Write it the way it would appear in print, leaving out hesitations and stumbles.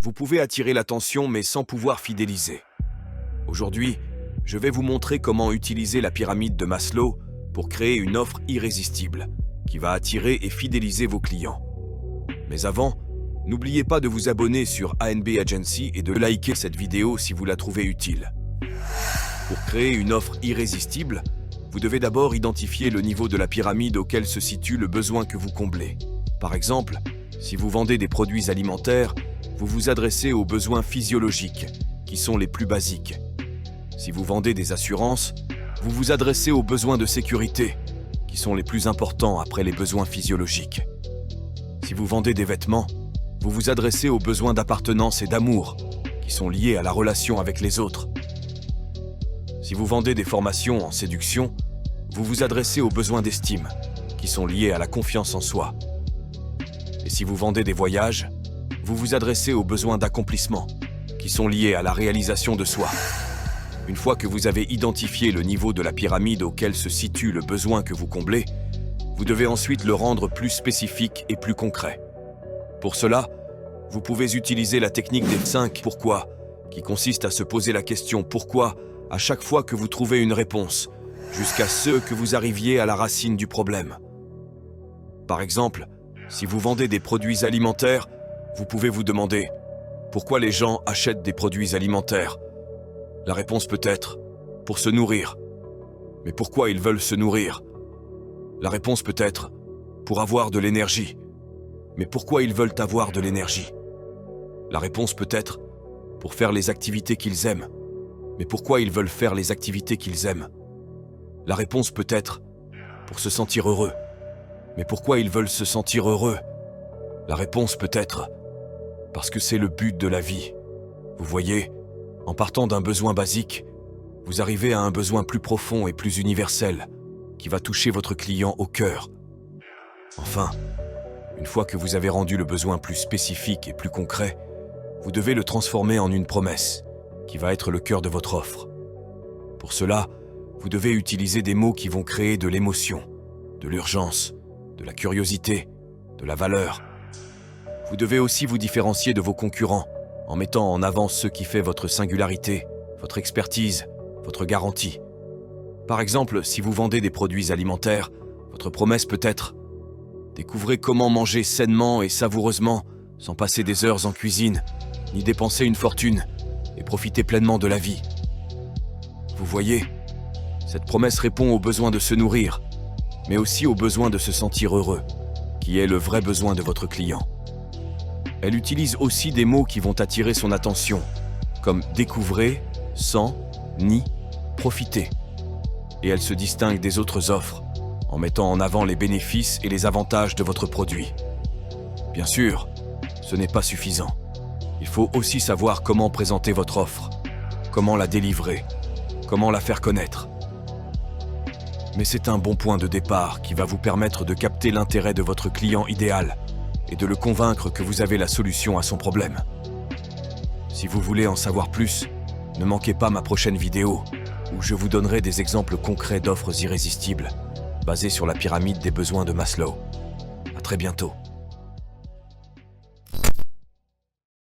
vous pouvez attirer l'attention mais sans pouvoir fidéliser. Aujourd'hui, je vais vous montrer comment utiliser la pyramide de Maslow pour créer une offre irrésistible qui va attirer et fidéliser vos clients. Mais avant, n'oubliez pas de vous abonner sur ANB Agency et de liker cette vidéo si vous la trouvez utile. Pour créer une offre irrésistible, vous devez d'abord identifier le niveau de la pyramide auquel se situe le besoin que vous comblez. Par exemple, si vous vendez des produits alimentaires, vous vous adressez aux besoins physiologiques, qui sont les plus basiques. Si vous vendez des assurances, vous vous adressez aux besoins de sécurité, qui sont les plus importants après les besoins physiologiques. Si vous vendez des vêtements, vous vous adressez aux besoins d'appartenance et d'amour, qui sont liés à la relation avec les autres. Si vous vendez des formations en séduction, vous vous adressez aux besoins d'estime, qui sont liés à la confiance en soi. Et si vous vendez des voyages, vous vous adressez aux besoins d'accomplissement, qui sont liés à la réalisation de soi. Une fois que vous avez identifié le niveau de la pyramide auquel se situe le besoin que vous comblez, vous devez ensuite le rendre plus spécifique et plus concret. Pour cela, vous pouvez utiliser la technique des 5 « pourquoi » qui consiste à se poser la question « pourquoi » à chaque fois que vous trouvez une réponse, jusqu'à ce que vous arriviez à la racine du problème. Par exemple, si vous vendez des produits alimentaires, vous pouvez vous demander « pourquoi les gens achètent des produits alimentaires ?» La réponse peut être « pour se nourrir ». Mais pourquoi ils veulent se nourrir? La réponse peut être « pour avoir de l'énergie ». Mais pourquoi ils veulent avoir de l'énergie? La réponse peut être « pour faire les activités qu'ils aiment ». Mais pourquoi ils veulent faire les activités qu'ils aiment? La réponse peut être « pour se sentir heureux ». Mais pourquoi ils veulent se sentir heureux? La réponse peut être « parce que c'est le but de la vie ». Vous voyez, en partant d'un besoin basique, vous arrivez à un besoin plus profond et plus universel, qui va toucher votre client au cœur. Enfin, une fois que vous avez rendu le besoin plus spécifique et plus concret, vous devez le transformer en une promesse, qui va être le cœur de votre offre. Pour cela, vous devez utiliser des mots qui vont créer de l'émotion, de l'urgence, de la curiosité, de la valeur. Vous devez aussi vous différencier de vos concurrents en mettant en avant ce qui fait votre singularité, votre expertise, votre garantie. Par exemple, si vous vendez des produits alimentaires, votre promesse peut être « Découvrez comment manger sainement et savoureusement sans passer des heures en cuisine, ni dépenser une fortune, et profiter pleinement de la vie. » Vous voyez, cette promesse répond au besoin de se nourrir, mais aussi au besoin de se sentir heureux, qui est le vrai besoin de votre client. Elle utilise aussi des mots qui vont attirer son attention, comme « découvrez »,« sans »,« ni »,« profiter ». Et elle se distingue des autres offres, en mettant en avant les bénéfices et les avantages de votre produit. Bien sûr, ce n'est pas suffisant. Il faut aussi savoir comment présenter votre offre, comment la délivrer, comment la faire connaître. Mais c'est un bon point de départ qui va vous permettre de capter l'intérêt de votre client idéal et de le convaincre que vous avez la solution à son problème. Si vous voulez en savoir plus, ne manquez pas ma prochaine vidéo où je vous donnerai des exemples concrets d'offres irrésistibles basées sur la pyramide des besoins de Maslow. À très bientôt.